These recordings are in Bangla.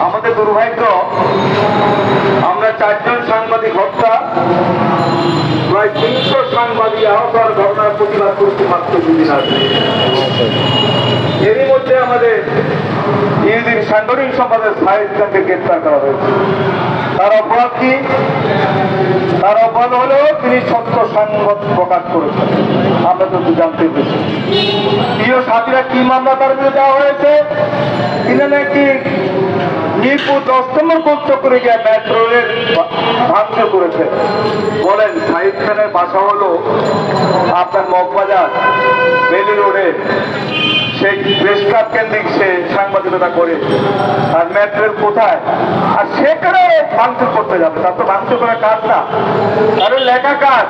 আমাদের দুর্ভাগ্য, আমরা 4 জন সাংবাদিক হত্যা, প্রায় 300 সাংবাদিক আহতার ঘটনার প্রতিবাদ করতে মাত্র 2 দিন আগে। এরই মধ্যে আমাদের ইউনিয়ন সাংগঠনিক সম্পাদক সাহেদ খানকে গ্রেপ্তার করা হয়েছে। তার অপরাধ কি? তার অপরাধ হলো তিনি সত্য সংবাদ প্রকাশ করেছেন। আমরা তো জানতে পেরেছি। প্রিয় সাথীরা, কি মামলা তার বিরুদ্ধে দেওয়া হয়েছে? তিনি নাকি মিরপুর 10 নম্বর গোল চক্করে গিয়ে মেট্রো রেল ভাঙচুর করেছে। বলেন, সাহিদ খানের বাসা হলো আপনার মগবাজার বেলি রোডে, সেই প্রেস ক্লাব কেন্দ্রিক সে সাংবাদিকতা করে। আর মেট্রো রেল কোথায়? আর সেখানে ভাঙচুর করতে যাবে। তার তো ভাঙচুর করার কাজ না, কারণ লেখা কাজ।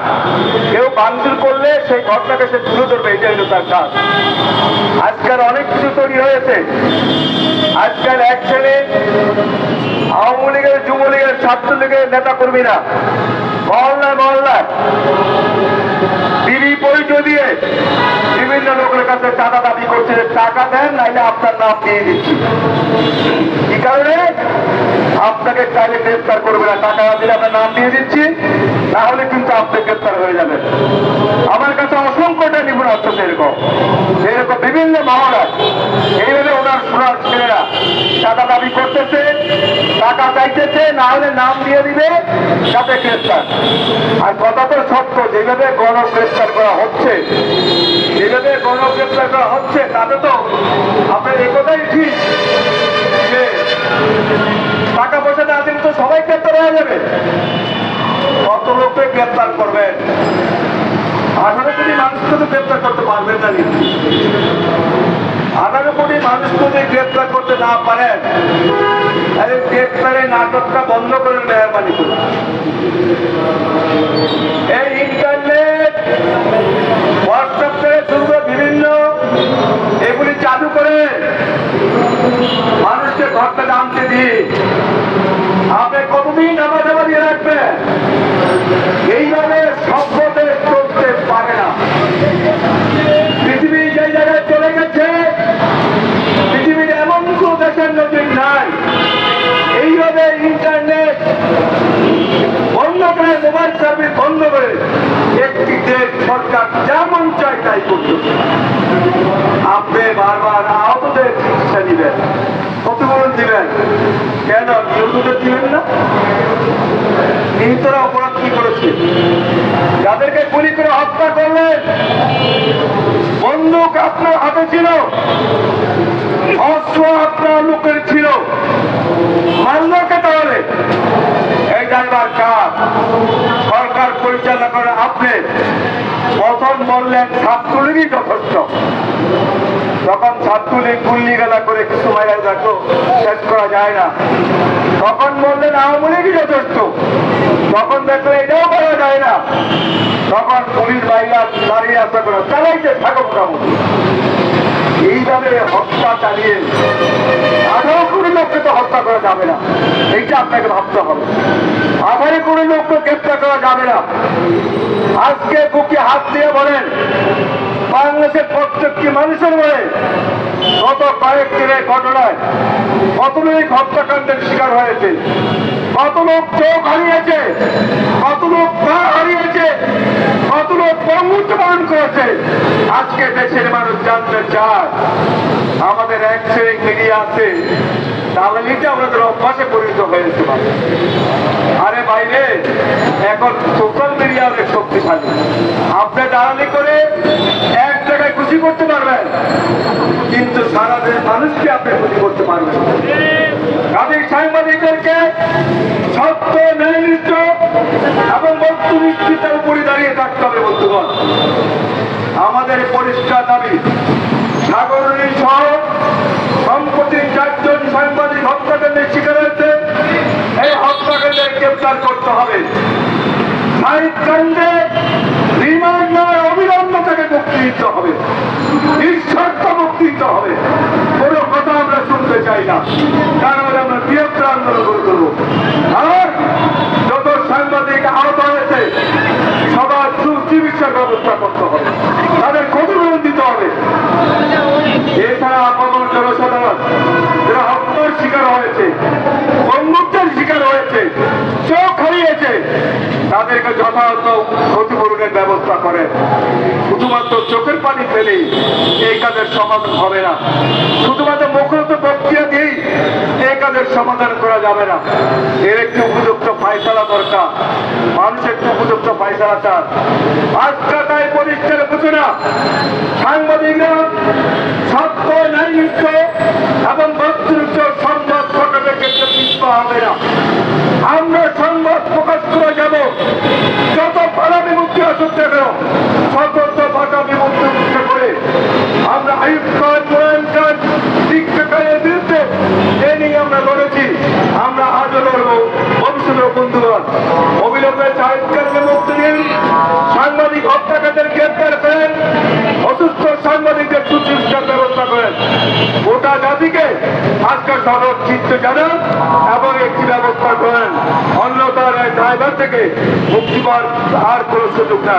কেউ ভাঙচুর করলে সেই ঘটনাকে সে তুলে ধরবে, এটাই হলো তার কাজ। আজকাল অনেক কিছু তৈরি হয়েছে। আজকাল এক শ্রেণী আওয়ামী লীগের, যুবলীগের, ছাত্রলীগের নেতা কর্মীরা মহল্লায় মহল্লায় বিড়ি পরিচয় দিয়ে বিভিন্ন লোকের কাছে চাঁদা দাবি করছে যে টাকা দেন, নাইলে আপনার নাম দিয়ে দিচ্ছি। কি কারণে? আপনাকে চাইলে গ্রেফতার করবে না, টাকা দিলে আপনার নাম দিয়ে দিচ্ছি, না হলে কিন্তু আপনি গ্রেফতার হয়ে যাবেন। আমার কাছে অসংখ্যটা নিপুণ আসছে এরকম বিভিন্ন মহলায় এইভাবে ওনার সোনার ছেলেরা টাকা দাবি করতেছে, টাকা চাইতেছে, না হলে নাম দিয়ে দিবে, যাতে গ্রেফতার। আর কথা তো সত্য, যেভাবে গণগ্রেফতার করা হচ্ছে, যেভাবে গণগ্রেফতার করা হচ্ছে, তাতে তো আপনার একথাই ঠিক যে টাকা পয়সা না দিলে তো সবাই গ্রেফতার হয়ে যাবে। কত লোককে গ্রেফতার করবেন? 18 কোটি মানুষকে তো গ্রেফতার করতে পারবেন না। 18 কোটি মানুষকে যদি গ্রেফতার করতে না পারেন, তাহলে গ্রেফতারের নাটকটা বন্ধ করেন, মেহরবানি করে। এই ইন্টারনেট, হোয়াটসঅ্যাপ থেকে শুরু করে বিভিন্ন এগুলি চালু করে মানুষকে ঘরটা জানতে দিয়ে আপনি কতদিন নামা দিয়ে রাখবেন? এইভাবে সভ্যতে চলতে পারে না। পৃথিবী যে জায়গায় চলে গেছে, পৃথিবীর এমন কোন দেশের নজির নাই। এইভাবে ইন্টারনেট বন্ধ করে, মোবাইল সার্ভিস বন্ধ করে একটি দেশ সরকার যেমন চায় তাই করতে। আপনি বারবার আহতদের চিকিৎসা দিবেন, ক্ষতিপূরণ দিবেন, কেন নিহতদের দিবেন না? নিহতরা অপরাধ কি করেছে? যাদেরকে গুলি করে হত্যা করলেন, বন্দুক আপনার হাতে ছিল, অস্ত্র আপনার লোকের ছিল, মানলকে তাহলে এই ড্রাইভার কার? সরকার পরিচালনা করে আপনি। প্রথম বললেন ছাত্রলীগই যথেষ্ট, তখন ছাত্রলীগ গুল্লি গালা করে কিছু মাইরা দেখো শেষ করা যায় না। তখন বললেন আওয়ামী লীগই যথেষ্ট, তখন দেখলো এটাও করা যায় না। তখন পুলিশ বাইরা দাঁড়িয়ে আসা করে চালাইতে থাকো মোটামুটি। এইভাবে হত্যা চালিয়ে 18 কোটি লোককে তো হত্যা করা যাবে না, এইটা আপনাকে ভাবতে হবে। 18 কোটি লোককে গ্রেফতার করা যাবে না। আজকে বুকে হাত দিয়ে বলেন, বাংলাদেশের প্রত্যেকটি মানুষের বলে গত কয়েকদিনের ঘটনায় কত লোক হত্যাকাণ্ডের শিকার হয়েছে, কত লোক চোখ হারিয়েছে, কত লোক পা হারিয়েছে, কত লোক মৃত্যুবরণ করেছে। আজকে দেশের মানুষ জানতে চায়। আমাদের এক শ্রেণী মিডিয়া আছে, দালালিটা আমাদের অভ্যাসে পরিণত হয়েছে। আরে বাইরে এখন সোশ্যাল মিডিয়া অনেক শক্তিশালী। আপনি দালালি করে এক জায়গায় খুশি করতে পারবেন, কিন্তু সারা দেশের মানুষকে আপনি খুশি করতে পারবেন। কাজেই সাংবাদিকদেরকে সত্য, ন্যায়নিষ্ঠ এবং বস্তুনিষ্ঠতার উপরে দাঁড়িয়ে থাকতে হবে। বন্ধুগণ, আমাদের পরিষ্কার দাবি, সাগরনী সহ সম্প্রতি 4 জন সাংবাদিক হত্যাকাণ্ডের শিকার হয়েছে। এই হত্যাকাণ্ডের গ্রেফতার করতে হবে। সাহিদ খানকে রিমান্ড নয়, অবিলম্বে তাকে মুক্তি দিতে হবে, নিঃশর্ত মুক্তি দিতে হবে। কোনো কথা আমরা শুনতে চাই না, কারণ আমরা বৃহত্তর আন্দোলন করবো। আর যত সাংবাদিক আহত হয়েছে সবার সুচিকিৎসার ব্যবস্থা করতে হবে, তাদের ক্ষতিপূরণ দিতে হবে। এছাড়া আমার জনসাধারণ যারা হত্যার শিকার হয়েছে তাদেরকে যথাযথ ক্ষতিপূরণের ব্যবস্থা করেন। শুধুমাত্র চোখের পানি ফেলেই এই কাজের সমাধান হবে না, শুধুমাত্র মুখরত বক্তৃতা দিয়েই এই কাজের সমাধান করা যাবে না। এর একটি উপযুক্ত ফায়সালা দরকার, মানুষ একটি উপযুক্ত ফায়সালা চান। আজকে তাই পরিষ্কার বুঝে না, সাংবাদিকরা সত্য, ন্যায়নিষ্ঠ এবং বস্তুনিষ্ঠ সংবাদ প্রকাশের ক্ষেত্রে পিছপা হবে না। আমরা সংবাদ প্রকাশ করে যাব, যত ভাড়া বিমুক্তি আসুক না কেন, স্বতন্ত্র ভাষা বিমুক্তি উৎসে করে আমরা আইয়ুব খান, মোয়েন খান, শিক্ষকের বিরুদ্ধে এ নিয়ে আমরা লড়েছি, আমরা আজও লড়বো, ভবিষ্যতের বন্ধুগণ। অবিলম্বে জাহিদ খানকে মুক্তি দিন, সাংবাদিক হত্যাকারীদের গ্রেপ্তার করেন, অসুস্থ সাংবাদিকদের সুচিকিৎসার ব্যবস্থা করেন। গোটা জাতিকে আজকে সনদ চিত্ত জানান এবং একটি ব্যবস্থা করেন, অন্যথায় ড্রাইভার থেকে মুক্তি পাওয়ার আর কোনো সুযোগ নাই।